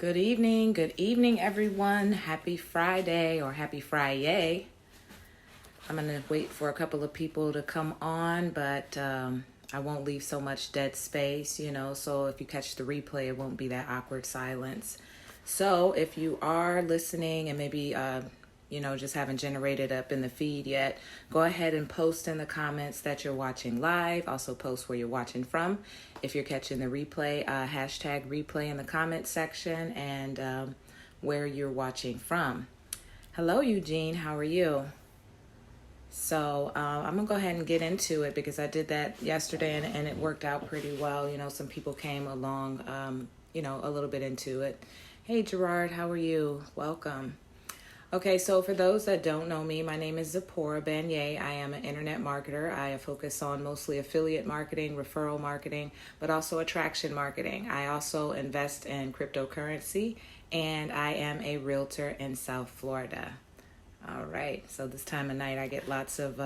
Good evening, everyone. Happy Friday or happy Friday. I'm going to wait for a couple of people to come on, but I won't leave so much dead space, so if you catch the replay, it won't be that awkward silence. So if you are listening and maybe, just haven't generated up in the feed yet, go ahead and post in the comments that you're watching live. Also post where you're watching from. If you're catching the replay, hashtag replay in the comments section and where you're watching from. Hello, Eugene. How are you? So I'm going to go ahead and get into it because I did that yesterday and it worked out pretty well. Some people came along, a little bit into it. Hey, Gerard, how are you? Welcome. Okay, so for those that don't know me, my name is zbanyay. I am an internet marketer. I focus on mostly affiliate marketing, referral marketing, but also attraction marketing. I also invest in cryptocurrency, and I am a realtor in South Florida. All right, so this time of night I get lots of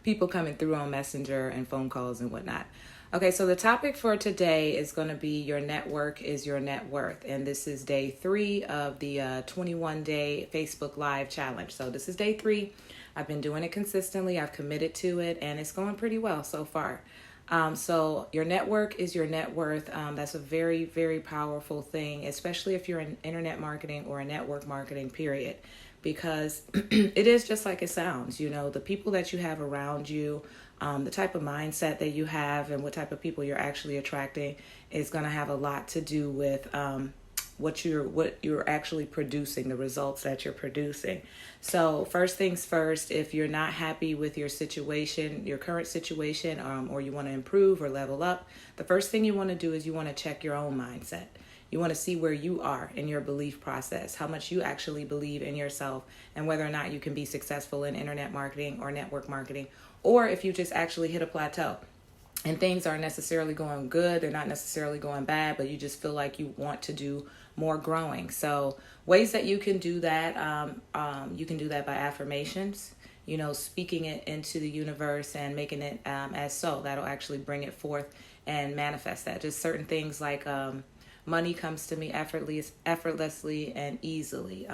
people coming through on Messenger and phone calls and whatnot. Okay, so the topic for today is going to be your network is your net worth. And this is day 3 of the 21-day Facebook Live challenge. So this is day 3. I've been doing it consistently. I've committed to it, and it's going pretty well so far. So your network is your net worth. That's a very, very powerful thing, especially if you're in internet marketing or a network marketing, period. Because it is just like it sounds, the people that you have around you, the type of mindset that you have and what type of people you're actually attracting is going to have a lot to do with what you're actually producing, the results that you're producing. So first things first, if you're not happy with your situation, your current situation, or you want to improve or level up, the first thing you want to do is you want to check your own mindset. You want to see where you are in your belief process, how much you actually believe in yourself, and whether or not you can be successful in internet marketing or network marketing, or if you just actually hit a plateau and things aren't necessarily going good, they're not necessarily going bad, but you just feel like you want to do more growing. So ways that you can do that, you can do that by affirmations, speaking it into the universe and making it as so. That'll actually bring it forth and manifest that. Just certain things like money comes to me effortlessly and easily.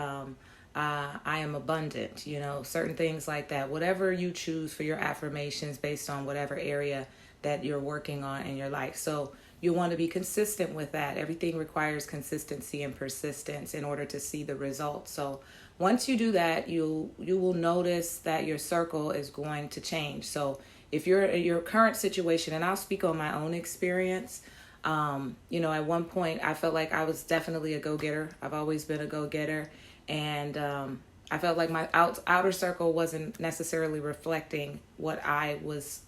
I am abundant, certain things like that. Whatever you choose for your affirmations based on whatever area that you're working on in your life. So you want to be consistent with that. Everything requires consistency and persistence in order to see the results. So once you do that, you will notice that your circle is going to change. So if you're in your current situation, and I'll speak on my own experience, at one point I felt like I was definitely a go-getter. I've always been a go-getter. And I felt like my outer circle wasn't necessarily reflecting what I was,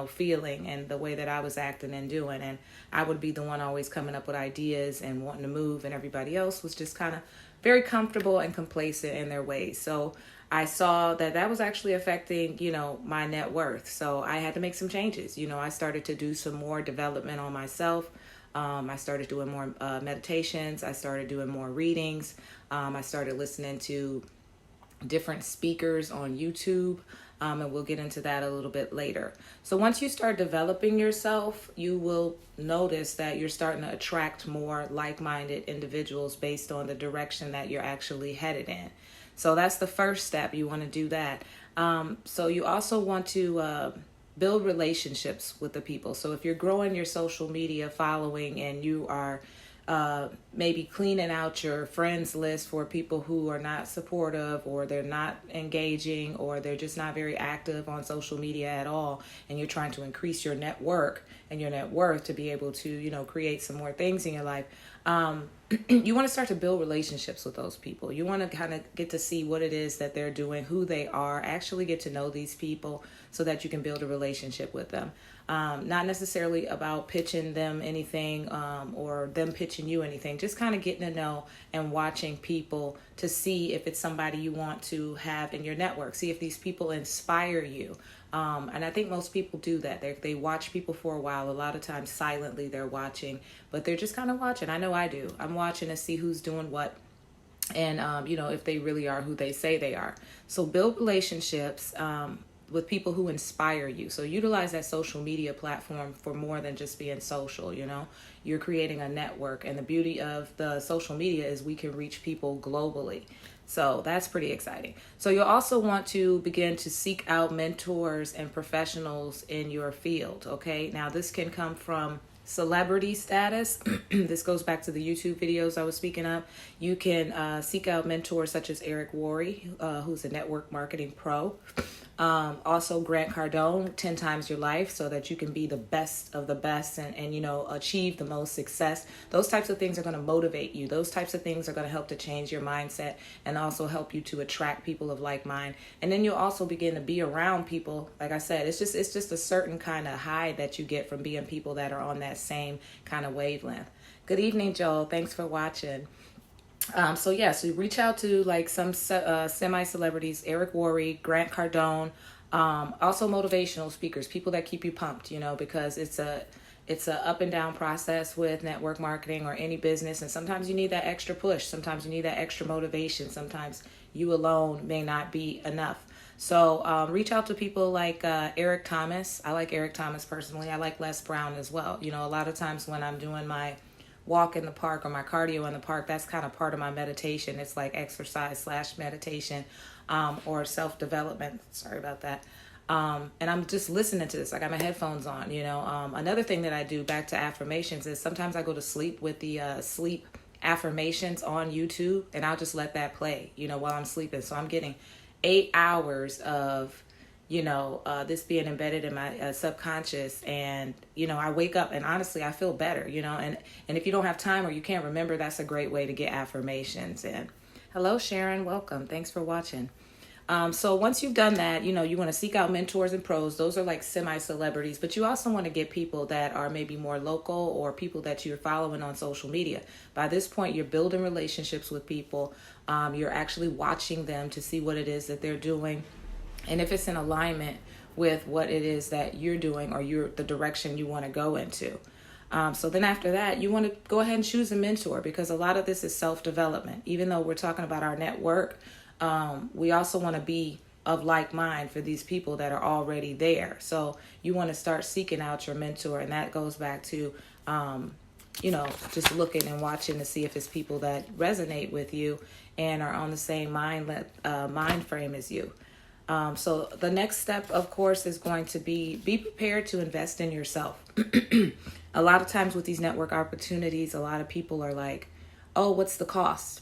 feeling and the way that I was acting and doing. And I would be the one always coming up with ideas and wanting to move. And everybody else was just kind of very comfortable and complacent in their ways. So I saw that was actually affecting, my net worth. So I had to make some changes. I started to do some more development on myself. I started doing more meditations. I started doing more readings. I started listening to different speakers on YouTube. And we'll get into that a little bit later. So once you start developing yourself, you will notice that you're starting to attract more like-minded individuals based on the direction that you're actually headed in. So that's the first step. You want to do that. So you also want to build relationships with the people. So if you're growing your social media following and you are maybe cleaning out your friends list for people who are not supportive, or they're not engaging, or they're just not very active on social media at all, and you're trying to increase your network and your net worth to be able to, create some more things in your life, you want to start to build relationships with those people. You want to kind of get to see what it is that they're doing, who they are, actually get to know these people so that you can build a relationship with them. Not necessarily about pitching them anything or them pitching you anything, just kind of getting to know and watching people to see if it's somebody you want to have in your network. See if these people inspire you. And I think most people do that. They watch people for a while. A lot of times silently they're watching, but they're just kind of watching. I know I do. I'm watching to see who's doing what and, if they really are who they say they are. So build relationships. with people who inspire you. So utilize that social media platform for more than just being social. You're creating a network, and the beauty of the social media is we can reach people globally. So that's pretty exciting. So you'll also want to begin to seek out mentors and professionals in your field. Okay, now this can come from celebrity status. This goes back to the YouTube videos I was speaking of. You can seek out mentors such as Eric Worre, who's a network marketing pro. Also Grant Cardone, 10 Times Your Life, so that you can be the best of the best and achieve the most success. Those types of things are going to motivate you. Those types of things are going to help to change your mindset and also help you to attract people of like mind. And then you'll also begin to be around people. Like I said, it's just a certain kind of high that you get from being people that are on that same kind of wavelength. Good evening, Joel. Thanks for watching. So reach out to like some semi-celebrities, Eric Worre, Grant Cardone, also motivational speakers, people that keep you pumped, because it's a up and down process with network marketing or any business. And sometimes you need that extra push. Sometimes you need that extra motivation. Sometimes you alone may not be enough. So reach out to people like Eric Thomas. I like Eric Thomas personally. I like Les Brown as well. A lot of times when I'm doing my walk in the park or my cardio in the park, that's kind of part of my meditation. It's like exercise / meditation or self-development. Sorry about that. And I'm just listening to this. I got my headphones on, Another thing that I do, back to affirmations, is sometimes I go to sleep with the sleep affirmations on YouTube, and I'll just let that play, while I'm sleeping. So I'm getting 8 hours of this being embedded in my subconscious, and I wake up and honestly I feel better, and if you don't have time or you can't remember, that's a great way to get affirmations in. Hello Sharon, welcome, thanks for watching. So once you've done that, you want to seek out mentors and pros. Those are like semi-celebrities, but you also want to get people that are maybe more local or people that you're following on social media. By this point, you're building relationships with people. You're actually watching them to see what it is that they're doing, and if it's in alignment with what it is that you're doing or the direction you want to go into. So then after that, you want to go ahead and choose a mentor, because a lot of this is self-development. Even though we're talking about our network, we also want to be of like mind for these people that are already there. So you want to start seeking out your mentor, and that goes back to, just looking and watching to see if it's people that resonate with you and are on the same mind frame as you. So the next step, of course, is going to be prepared to invest in yourself. A lot of times with these network opportunities, a lot of people are like, oh, what's the cost?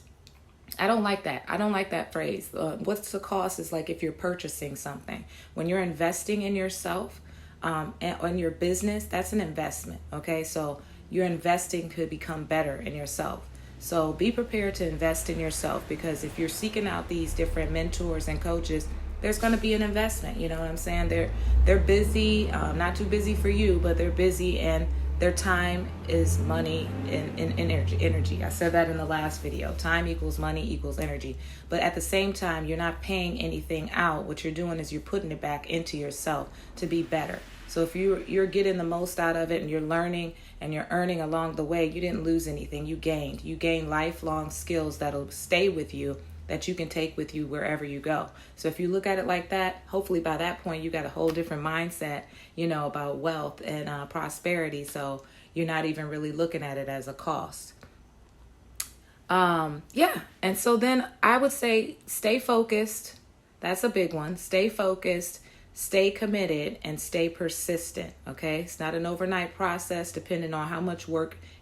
I don't like that. I don't like that phrase. What's the cost is like if you're purchasing something. When you're investing in yourself and in your business, that's an investment. Okay, so your investing could become better in yourself. So be prepared to invest in yourself, because if you're seeking out these different mentors and coaches, there's going to be an investment. You know what I'm saying? They're busy, not too busy for you, but they're busy, and their time is money and energy. I said that in the last video. Time equals money equals energy. But at the same time, you're not paying anything out. What you're doing is you're putting it back into yourself to be better. So if you're getting the most out of it and you're learning and you're earning along the way, you didn't lose anything. You gained. You gained lifelong skills that'll stay with you, that you can take with you wherever you go. So if you look at it like that, hopefully by that point you got a whole different mindset, about wealth and prosperity. So you're not even really looking at it as a cost. And so then I would say stay focused. That's a big one. Stay focused, stay committed, and stay persistent. Okay. It's not an overnight process, depending on how much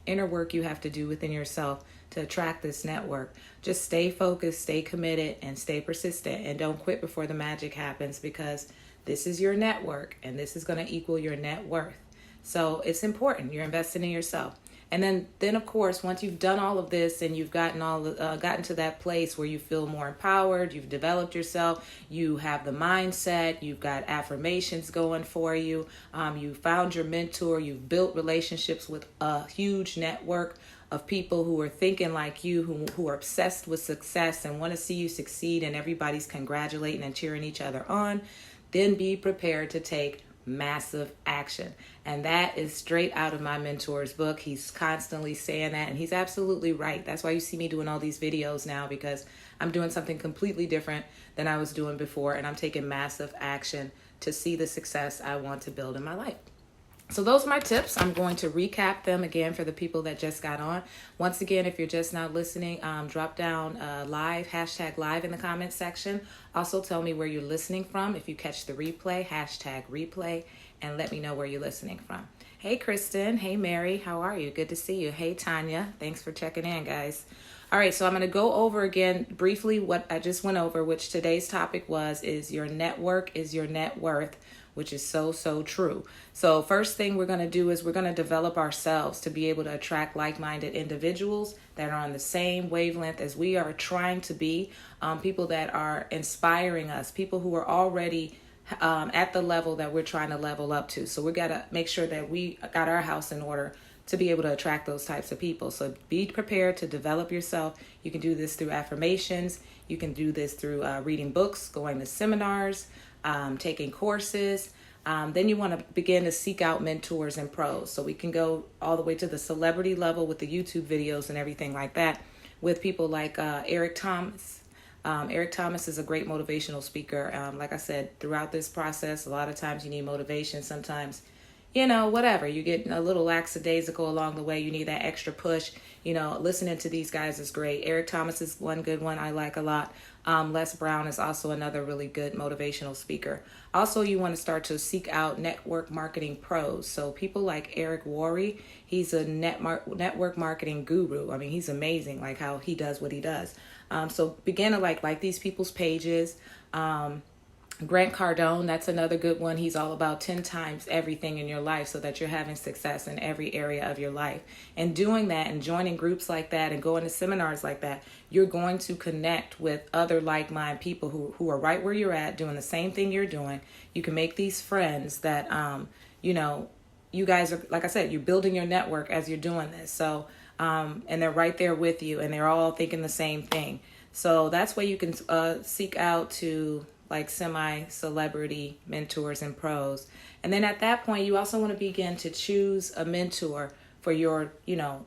inner work you have to do within yourself to attract this network. Just stay focused, stay committed, and stay persistent, and don't quit before the magic happens, because this is your network and this is going to equal your net worth. So it's important. You're investing in yourself. And then of course, once you've done all of this and you've gotten to that place where you feel more empowered, you've developed yourself, you have the mindset, you've got affirmations going for you, you found your mentor, you've built relationships with a huge network of people who are thinking like you, who are obsessed with success and want to see you succeed, and everybody's congratulating and cheering each other on, then be prepared to take massive action. And that is straight out of my mentor's book. He's constantly saying that, and he's absolutely right. That's why you see me doing all these videos now, because I'm doing something completely different than I was doing before, and I'm taking massive action to see the success I want to build in my life. So those are my tips. I'm going to recap them again for the people that just got on. Once again, if you're just now listening, drop down live, hashtag live in the comments section. Also tell me where you're listening from. If you catch the replay, hashtag replay, and let me know where you're listening from. Hey, Kristen. Hey, Mary. How are you? Good to see you. Hey, Tanya. Thanks for checking in, guys. All right, so I'm going to go over again briefly what I just went over, which today's topic is your network is your net worth, which is so, so true. So first thing we're going to do is we're going to develop ourselves to be able to attract like-minded individuals that are on the same wavelength as we are trying to be, people that are inspiring us, people who are already at the level that we're trying to level up to. So we got to make sure that we got our house in order to be able to attract those types of people. So be prepared to develop yourself. You can do this through affirmations. You can do this through reading books, going to seminars, taking courses. Then you want to begin to seek out mentors and pros. So we can go all the way to the celebrity level with the YouTube videos and everything like that with people like Eric Thomas. Eric Thomas is a great motivational speaker. Like I said, throughout this process, a lot of times you need motivation. Sometimes, whatever. You get a little lackadaisical along the way. You need that extra push. Listening to these guys is great. Eric Thomas is one good one I like a lot. Les Brown is also another really good motivational speaker. Also, you want to start to seek out network marketing pros. So people like Eric Worre, he's a network marketing guru. I mean, he's amazing, like how he does what he does. So begin to like these people's pages. Grant Cardone, that's another good one. He's all about 10 times everything in your life so that you're having success in every area of your life. And doing that and joining groups like that and going to seminars like that, you're going to connect with other like-minded people who are right where you're at, doing the same thing you're doing. You can make these friends that, you guys are, like I said, you're building your network as you're doing this. So, and they're right there with you and they're all thinking the same thing. So that's where you can seek out to like semi-celebrity mentors and pros. And then at that point, you also want to begin to choose a mentor for your,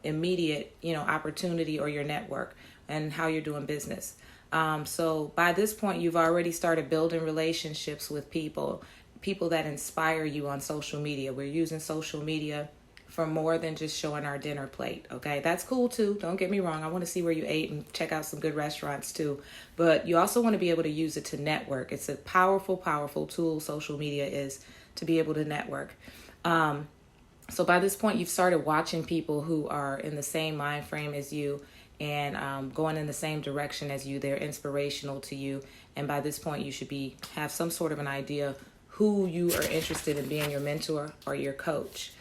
immediate, opportunity or your network and how you're doing business. So by this point, you've already started building relationships with people that inspire you on social media. We're using social media for more than just showing our dinner plate. Okay, that's cool too. Don't get me wrong. I want to see where you ate and check out some good restaurants too. But you also want to be able to use it to network. It's a powerful, powerful tool. Social media is to be able to network. So by this point, you've started watching people who are in the same mind frame as you and going in the same direction as you. They're inspirational to you. And by this point, you should have some sort of an idea who you are interested in being your mentor or your coach.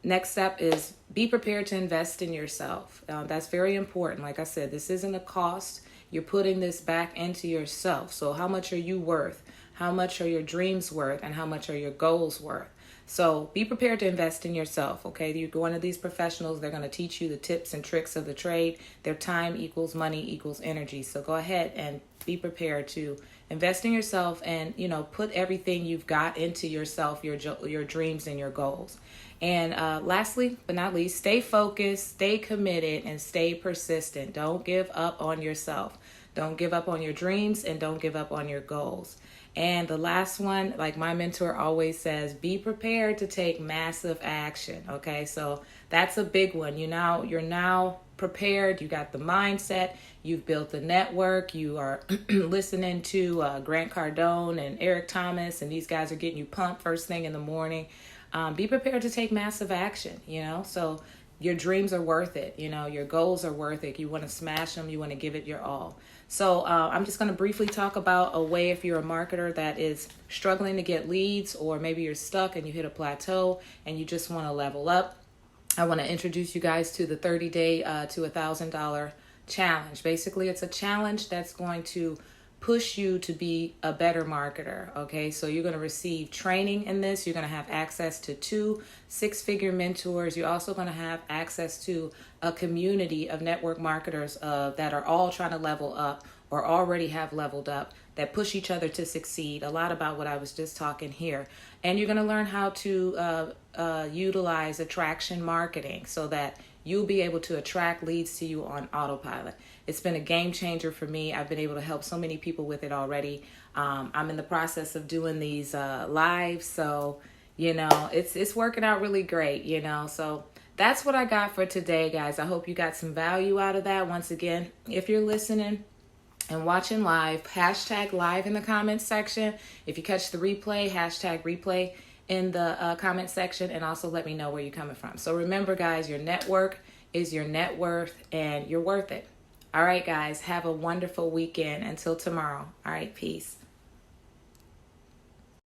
Next step is be prepared to invest in yourself. That's very important. Like I said, this isn't a cost. You're putting this back into yourself. So how much are you worth? How much are your dreams worth? And how much are your goals worth? So be prepared to invest in yourself. Okay, you're going to these professionals. They're going to teach you the tips and tricks of the trade. Their time equals money equals energy. So go ahead and be prepared to invest in yourself and, put everything you've got into yourself, your dreams and your goals. And lastly, but not least, stay focused, stay committed, and stay persistent. Don't give up on yourself. Don't give up on your dreams and don't give up on your goals. And the last one, like my mentor always says, be prepared to take massive action. Okay, so that's a big one. You're now prepared. You got the mindset. You've built the network. You are listening to Grant Cardone and Eric Thomas, and these guys are getting you pumped first thing in the morning. Be prepared to take massive action, so your dreams are worth it. Your goals are worth it. You want to smash them. You want to give it your all. So I'm just going to briefly talk about a way if you're a marketer that is struggling to get leads, or maybe you're stuck and you hit a plateau and you just want to level up. I want to introduce you guys to the 30-day to $1,000 challenge. Basically, it's a challenge that's going to push you to be a better marketer. Okay, so you're going to receive training in this. You're going to have access to 2 6-figure mentors. You're also going to have access to a community of network marketers that are all trying to level up or already have leveled up, that push each other to succeed. A lot about what I was just talking here. And you're going to learn how to utilize attraction marketing so that you'll be able to attract leads to you on autopilot. It's been a game changer for me. I've been able to help so many people with it already. I'm in the process of doing these lives, so it's working out really great. So that's what I got for today, guys. I hope you got some value out of that. Once again, if you're listening and watching live, hashtag live in the comments section. If you catch the replay, hashtag replay in the comment section, and also let me know where you're coming from. So remember, guys, your network is your net worth, and you're worth it. All right, guys, have a wonderful weekend. Until tomorrow. All right, peace.